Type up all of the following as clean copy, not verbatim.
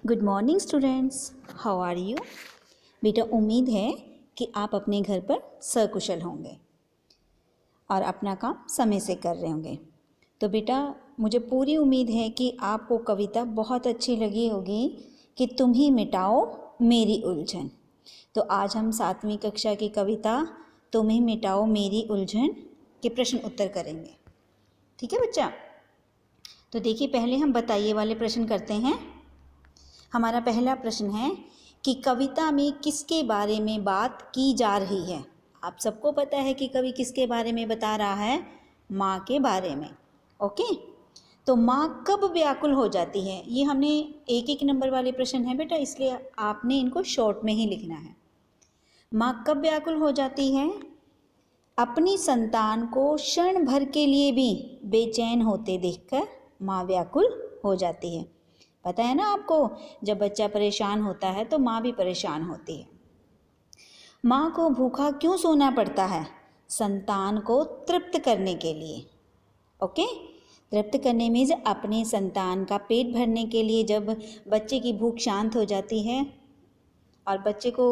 Good morning students, how are you. बेटा उम्मीद है कि आप अपने घर पर सकुशल होंगे और अपना काम समय से कर रहे होंगे। तो बेटा मुझे पूरी उम्मीद है कि आपको कविता बहुत अच्छी लगी होगी कि तुम ही मिटाओ मेरी उलझन। तो आज हम 7वीं कक्षा की कविता तुम ही मिटाओ मेरी उलझन के प्रश्न उत्तर करेंगे। ठीक है बच्चा। तो देखिए पहले हम बताइए वाले प्रश्न करते हैं। हमारा पहला प्रश्न है कि कविता में किसके बारे में बात की जा रही है। आप सबको पता है कि कवि किसके बारे में बता रहा है, माँ के बारे में। ओके, तो माँ कब व्याकुल हो जाती है, ये हमने एक नंबर वाले प्रश्न है बेटा, इसलिए आपने इनको शॉर्ट में ही लिखना है। माँ कब व्याकुल हो जाती है? अपनी संतान को क्षण भर के लिए भी बेचैन होते देखकर माँ व्याकुल हो जाती है। पता है ना आपको, जब बच्चा परेशान होता है तो माँ भी परेशान होती है। माँ को भूखा क्यों सोना पड़ता है? संतान को तृप्त करने के लिए। ओके, तृप्त करने मीन्स अपने संतान का पेट भरने के लिए। जब बच्चे की भूख शांत हो जाती है और बच्चे को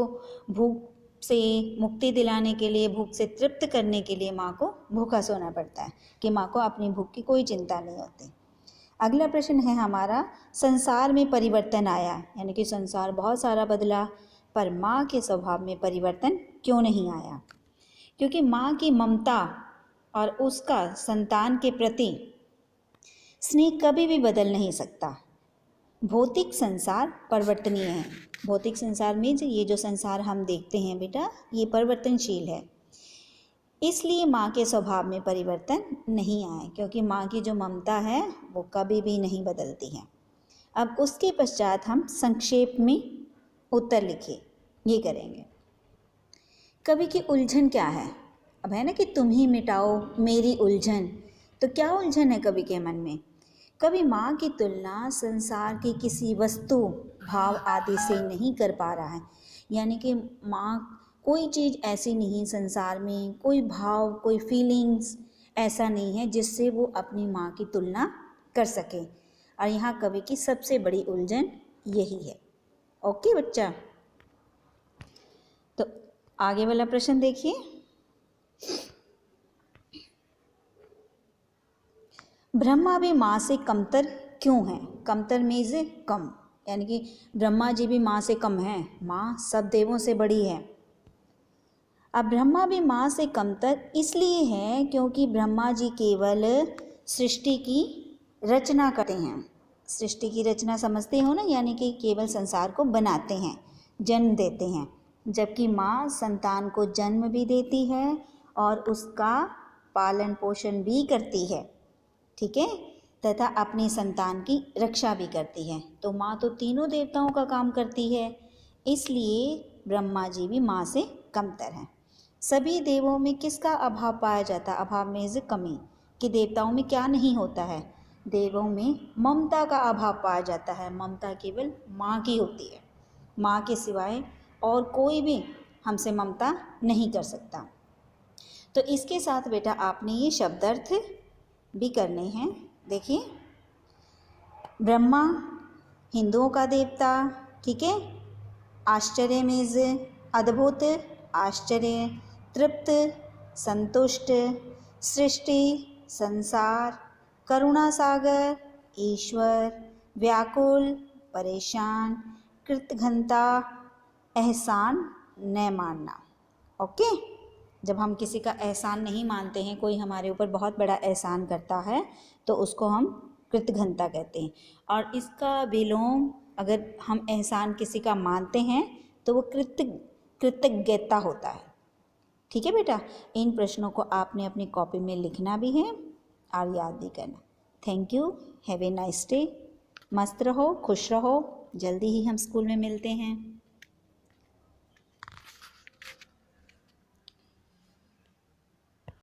भूख से मुक्ति दिलाने के लिए, भूख से तृप्त करने के लिए माँ को भूखा सोना पड़ता है कि माँ को अपनी भूख की कोई चिंता नहीं होती। अगला प्रश्न है हमारा, संसार में परिवर्तन आया, यानी कि संसार बहुत सारा बदला पर माँ के स्वभाव में परिवर्तन क्यों नहीं आया? क्योंकि माँ की ममता और उसका संतान के प्रति स्नेह कभी भी बदल नहीं सकता। भौतिक संसार परिवर्तनीय है। भौतिक संसार में ये जो संसार हम देखते हैं बेटा, ये परिवर्तनशील है, इसलिए माँ के स्वभाव में परिवर्तन नहीं आए, क्योंकि माँ की जो ममता है वो कभी भी नहीं बदलती है। अब उसके पश्चात हम संक्षेप में उत्तर लिखिए, ये करेंगे। कवि की उलझन क्या है? अब है ना कि तुम ही मिटाओ मेरी उलझन, तो क्या उलझन है कवि के मन में? कवि माँ की तुलना संसार की किसी वस्तु, भाव आदि से नहीं कर पा रहा है। यानी कि माँ, कोई चीज़ ऐसी नहीं संसार में, कोई भाव, कोई फीलिंग्स ऐसा नहीं है जिससे वो अपनी माँ की तुलना कर सके। और यहाँ कवि की सबसे बड़ी उलझन यही है। ओके बच्चा, तो आगे वाला प्रश्न देखिए। ब्रह्मा भी माँ से कमतर क्यों है? कमतर मीन्स कम, यानी कि ब्रह्मा जी भी माँ से कम हैं। माँ सब देवों से बड़ी है। अब ब्रह्मा भी माँ से कमतर इसलिए है क्योंकि ब्रह्मा जी केवल सृष्टि की रचना करते हैं। सृष्टि की रचना समझते हो ना, यानी कि केवल संसार को बनाते हैं, जन्म देते हैं, जबकि माँ संतान को जन्म भी देती है और उसका पालन पोषण भी करती है। ठीक है, तथा अपनी संतान की रक्षा भी करती है। तो माँ तो तीनों देवताओं का काम करती है, इसलिए ब्रह्मा जी भी माँ से कमतर हैं। सभी देवों में किसका अभाव पाया जाता है? अभाव में कमी, कि देवताओं में क्या नहीं होता है? देवों में ममता का अभाव पाया जाता है। ममता केवल माँ की होती है, माँ के सिवाय और कोई भी हमसे ममता नहीं कर सकता। तो इसके साथ बेटा आपने ये शब्दार्थ भी करने हैं। देखिए, ब्रह्मा हिंदुओं का देवता, ठीक है। आश्चर्य मीन्स अद्भुत, आश्चर्य, तृप्त, संतुष्ट, सृष्टि, संसार, करुणा सागर, ईश्वर, व्याकुल, परेशान, कृतघ्नता, एहसान न मानना। ओके, जब हम किसी का एहसान नहीं मानते हैं, कोई हमारे ऊपर बहुत बड़ा एहसान करता है तो उसको हम कृतघ्नता कहते हैं। और इसका विलोम अगर हम एहसान किसी का मानते हैं तो वो कृतज्ञता होता है। ठीक है बेटा, इन प्रश्नों को आपने अपनी कॉपी में लिखना भी है और याद भी करना। Thank you, have a nice day. मस्त रहो, खुश रहो। जल्दी ही हम स्कूल में मिलते हैं।